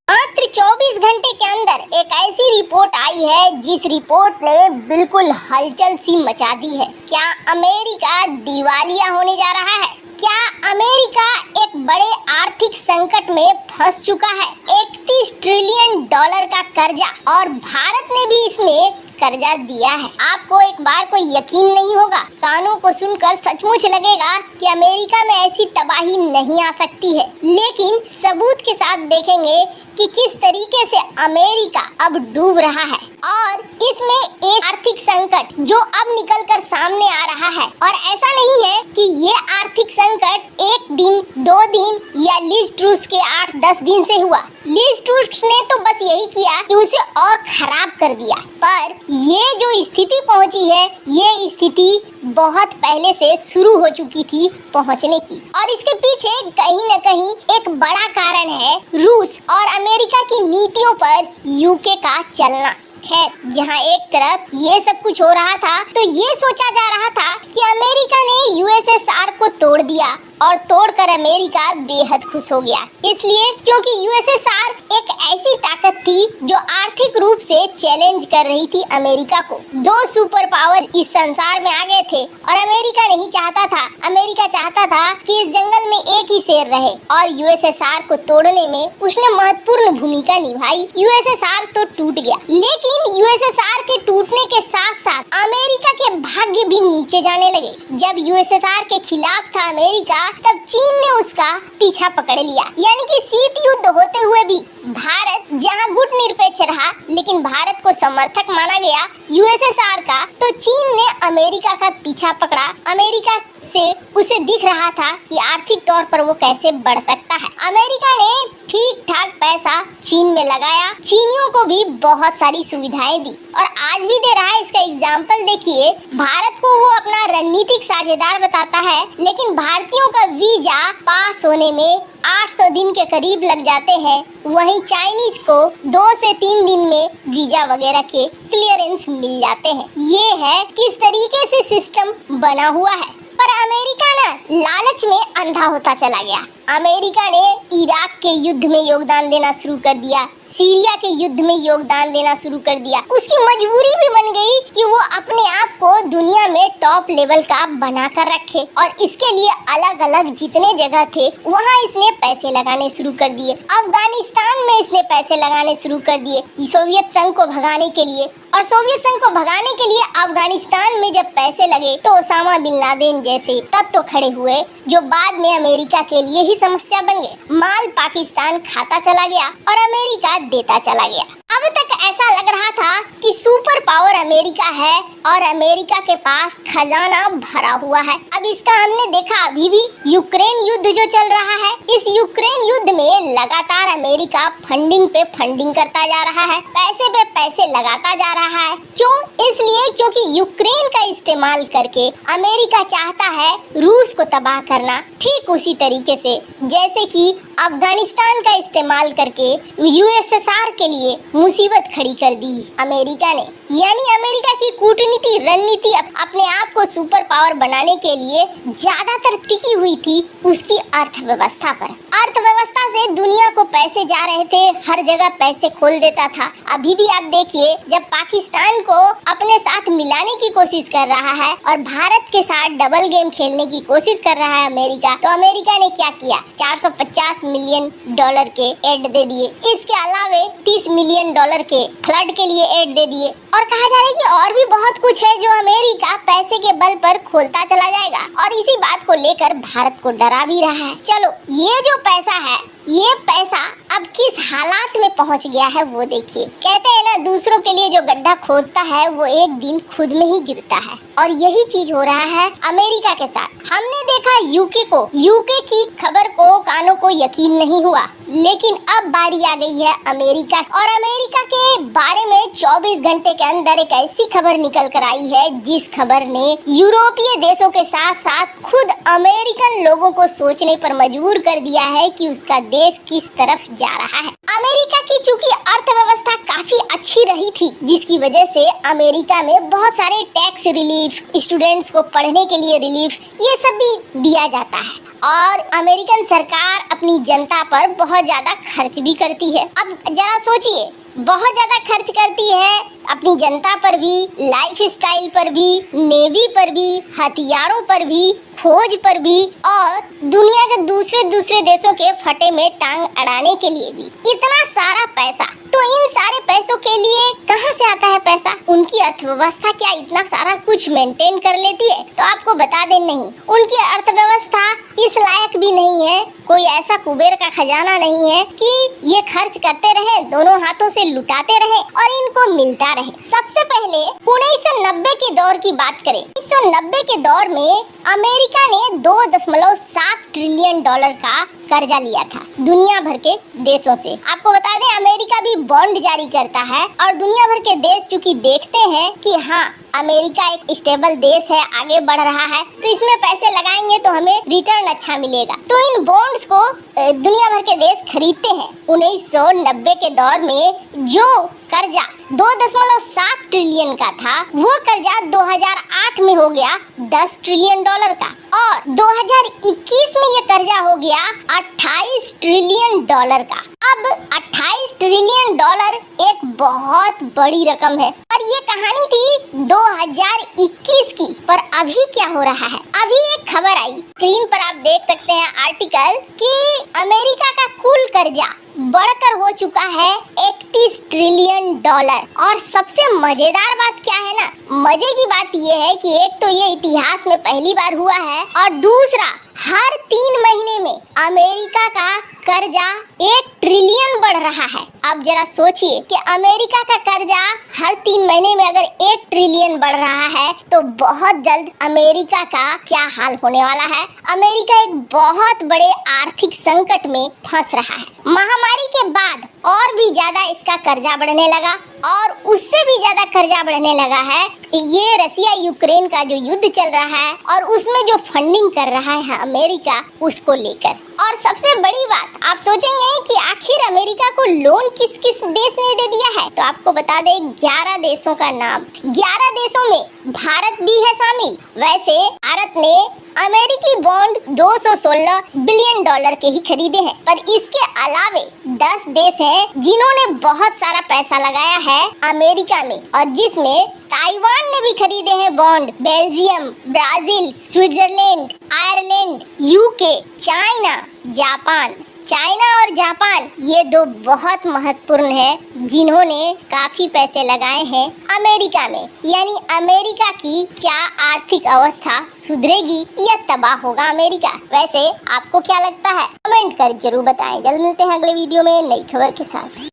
मात्र 24 घंटे के अंदर एक ऐसी रिपोर्ट आई है जिस रिपोर्ट ने बिल्कुल हलचल सी मचा दी है। क्या अमेरिका दिवालिया होने जा रहा है? क्या अमेरिका एक बड़े आर्थिक संकट में फंस चुका है? 31 ट्रिलियन डॉलर का कर्जा, और भारत ने भी इसमें कर्जा दिया है। आपको एक बार को यकीन नहीं होगा, कानों को सुनकर सचमुच लगेगा कि अमेरिका में ऐसी तबाही नहीं आ सकती है, लेकिन सबूत के साथ देखेंगे कि किस तरीके से अमेरिका अब डूब रहा है। और इसमें एक आर्थिक संकट जो अब निकल कर सामने आ रहा है, और ऐसा नहीं है कि ये आर्थिक संकट एक दिन, 2 दिन या लिज ट्रूस के 8-10 दिन से हुआ। लिज ट्रूस ने तो बस यही किया कि उसे और खराब कर दिया, पर ये जो स्थिति पहुंची है, ये स्थिति बहुत पहले से शुरू हो चुकी थी पहुंचने की, और इसके पीछे कहीं न कहीं एक बड़ा कारण है रूस और अमेरिका की नीतियों पर यूके का चलना। खैर, जहां एक तरफ ये सब कुछ हो रहा था, तो ये सोचा जा रहा था कि अमेरिका ने यूएसएसआर को तोड़ दिया, और तोड़कर अमेरिका बेहद खुश हो गया, इसलिए क्योंकि यूएसएसआर एक ऐसी ताकत थी जो आर्थिक रूप से चैलेंज कर रही थी अमेरिका को। 2 सुपर पावर इस संसार में आ गए थे, और अमेरिका नहीं चाहता था। अमेरिका चाहता था कि इस जंगल में एक ही शेर रहे, और यूएसएसआर को तोड़ने में उसने महत्वपूर्ण भूमिका निभाई। यूएसएसआर तो टूट गया, लेकिन यूएसएसआर के टूटने के साथ साथ अमेरिका के भाग्य भी नीचे जाने लगे। जब यूएसएसआर के खिलाफ था अमेरिका, तब चीन ने उसका पीछा पकड़ लिया, यानी कि शीत युद्ध होते हुए भी भारत जहां गुटनिरपेक्ष रहा, लेकिन भारत को समर्थक माना गया यूएसएसआर का, तो चीन ने अमेरिका का पीछा पकड़ा। अमेरिका से उसे दिख रहा था कि आर्थिक तौर पर वो कैसे बढ़ सकता है। अमेरिका ने ठीक ठाक पैसा चीन में लगाया, चीनियों को भी बहुत सारी सुविधाएं दी, और आज भी दे रहा है। इसका एग्जाम्पल देखिए, भारत को वो अपना रणनीतिक साझेदार बताता है, लेकिन भारतीयों का वीजा पास होने में 800 दिन के करीब लग जाते हैं, वहीं चाइनीज को 2 से 3 दिन में वीजा वगैरह के क्लियरेंस मिल जाते हैं। ये है किस तरीके से सिस्टम बना हुआ है। पर अमेरिका ना लालच में अंधा होता चला गया। अमेरिका ने इराक के युद्ध में योगदान देना शुरू कर दिया, सीरिया के युद्ध में योगदान देना शुरू कर दिया। उसकी मजबूरी भी बन गई कि वो अपने आप को दुनिया में टॉप लेवल का बना कर रखे, और इसके लिए अलग अलग जितने जगह थे वहाँ इसने पैसे लगाने शुरू कर दिए। अफगानिस्तान में इसने पैसे लगाने शुरू कर दिए सोवियत संघ को भगाने के लिए, और सोवियत संघ को भगाने के लिए अफगानिस्तान में जब पैसे लगे तो ओसामा बिन लादेन जैसे तत्व खड़े हुए, जो बाद में अमेरिका के लिए ही समस्या बन गए। माल पाकिस्तान खाता चला गया और अमेरिका देता चला गया। अब तक ऐसा लग रहा था कि सुपर पावर अमेरिका है और अमेरिका के पास खजाना भरा हुआ है। अब इसका हमने देखा, अभी भी यूक्रेन युद्ध जो चल रहा है, इस यूक्रेन युद्ध में लगातार अमेरिका फंडिंग पे फंडिंग करता जा रहा है, पैसे पे पैसे लगाता जा रहा है। क्यों? इसलिए क्योंकि यूक्रेन का इस्तेमाल करके अमेरिका चाहता है रूस को तबाह करना, ठीक उसी तरीके से जैसे कि अफगानिस्तान का इस्तेमाल करके यूएसएसआर के लिए मुसीबत खड़ी कर दी अमेरिका ने। यानी अमेरिका की कूटनीति, रणनीति अपने आप को सुपर पावर बनाने के लिए ज्यादातर टिकी हुई थी उसकी अर्थव्यवस्था पर। अर्थव्यवस्था से दुनिया को पैसे जा रहे थे, हर जगह पैसे खोल देता था। अभी भी आप देखिए, जब पाकिस्तान को अपने साथ मिलाने की कोशिश कर रहा है और भारत के साथ डबल गेम खेलने की कोशिश कर रहा है अमेरिका, तो अमेरिका ने क्या किया? 450 मिलियन डॉलर के एड दे दिए। इसके अलावे 30 मिलियन डॉलर के फ्लड के लिए एड दे दिए, और कहा जा रहा है कि और भी बहुत कुछ है जो अमेरिका पैसे के बल पर खोलता चला जाएगा, और इसी बात को लेकर भारत को डरा भी रहा है। चलो, ये जो पैसा है, ये पैसा अब किस हालात में पहुंच गया है वो देखिए। कहते हैं ना, दूसरों के लिए जो गड्ढा खोदता है वो एक दिन खुद में ही गिरता है, और यही चीज हो रहा है अमेरिका के साथ। हमने देखा यूके की खबर को कानों को यकीन नहीं हुआ, लेकिन अब बारी आ गई है अमेरिका, और अमेरिका के बारे में 24 घंटे के अंदर एक ऐसी खबर निकल कर आई है जिस खबर ने यूरोपीय देशों के साथ साथ खुद अमेरिकन लोगों को सोचने पर मजबूर कर दिया है कि उसका देश किस तरफ जा रहा है। अमेरिका की चूंकि अर्थव्यवस्था काफी अच्छी रही थी, जिसकी वजह से अमेरिका में बहुत सारे टैक्स रिलीफ, स्टूडेंट्स को पढ़ने के लिए रिलीफ, ये सब भी दिया जाता है। और अमेरिकन सरकार अपनी जनता पर बहुत ज्यादा खर्च भी करती है। अब जरा सोचिए, बहुत ज्यादा खर्च करती है अपनी जनता पर भी, लाइफ स्टाइल पर भी, नेवी पर भी, हथियारों पर भी, खोज पर भी और दुनिया के दूसरे देशों के फटे में टांग अड़ाने के लिए भी। इतना सारा पैसा, तो इन सारे पैसों के लिए कहां से आता है पैसा? उनकी अर्थव्यवस्था क्या इतना सारा कुछ मेंटेन कर लेती है? तो आपको बता दें, नहीं, उनकी अर्थव्यवस्था इस लायक भी नहीं है। कोई ऐसा कुबेर का खजाना नहीं है कि ये खर्च करते रहे, दोनों हाथों से लुटाते रहे और इनको मिलता रहे। सबसे पहले 1990 के दौर की बात करें। 1990 के दौर में अमेरिका ने $2.7 ट्रिलियन का कर्जा लिया था दुनिया भर के देशों से। आपको बता दें, अमेरिका भी बॉन्ड जारी करता है और दुनिया भर के देश चूंकि देखते हैं कि हाँ, अमेरिका एक स्टेबल देश है, आगे बढ़ रहा है, तो इसमें पैसे लगाएंगे तो हमें रिटर्न अच्छा मिलेगा, तो इन बॉन्ड्स को दुनिया भर के देश खरीदते हैं। 1990 के दौर में जो कर्जा 2.7 ट्रिलियन का था, वो कर्जा 2008 में हो गया $10 ट्रिलियन का और 2021 में ये कर्जा हो गया $28 ट्रिलियन का। अब $28 ट्रिलियन एक बहुत बड़ी रकम है और ये कहानी थी 2021 की। पर अभी क्या हो रहा है? अभी एक खबर आई, स्क्रीन पर आप देख सकते हैं आर्टिकल, कि अमेरिका का कुल कर्जा बढ़कर हो चुका है $31 ट्रिलियन। और सबसे मजेदार बात क्या है ना, मजे की बात ये है कि एक तो ये इतिहास में पहली बार हुआ है और दूसरा, हर 3 महीने में अमेरिका का कर्जा 1 ट्रिलियन बढ़ रहा है। अब जरा सोचिए कि अमेरिका का कर्जा हर 3 महीने में अगर 1 ट्रिलियन बढ़ रहा है तो बहुत जल्द अमेरिका का क्या हाल होने वाला है। अमेरिका एक बहुत बड़े आर्थिक संकट में फंस रहा है। महामारी के बाद और भी ज्यादा इसका कर्जा बढ़ने लगा और उससे भी ज्यादा कर्जा बढ़ने लगा है ये रसिया यूक्रेन का जो युद्ध चल रहा है और उसमें जो फंडिंग कर रहा है अमेरिका, उसको लेकर। और सबसे बड़ी बात, आप सोचेंगे कि आखिर अमेरिका को लोन किस किस देश ने दे दिया है, तो आपको बता दें 11 देशों का नाम। 11 देशों में भारत भी है शामिल। वैसे भारत ने अमेरिकी बॉन्ड $216 बिलियन के ही खरीदे हैं, पर इसके अलावे 10 देश हैं जिन्होंने बहुत सारा पैसा लगाया है अमेरिका में और जिसमें ताइवान ने भी खरीदे हैं bond, Belgium, Brazil, Switzerland, Ireland, UK, China, Japan. China और जापान ये 2 बहुत महत्वपूर्ण हैं जिन्होंने काफी पैसे लगाए हैं अमेरिका में। यानी अमेरिका की क्या आर्थिक अवस्था सुधरेगी या तबाह होगा अमेरिका? वैसे आपको क्या लगता है? कमेंट कर जरूर बताएं। जल्द मिलते हैं अगले वीडियो में नई खबर के साथ।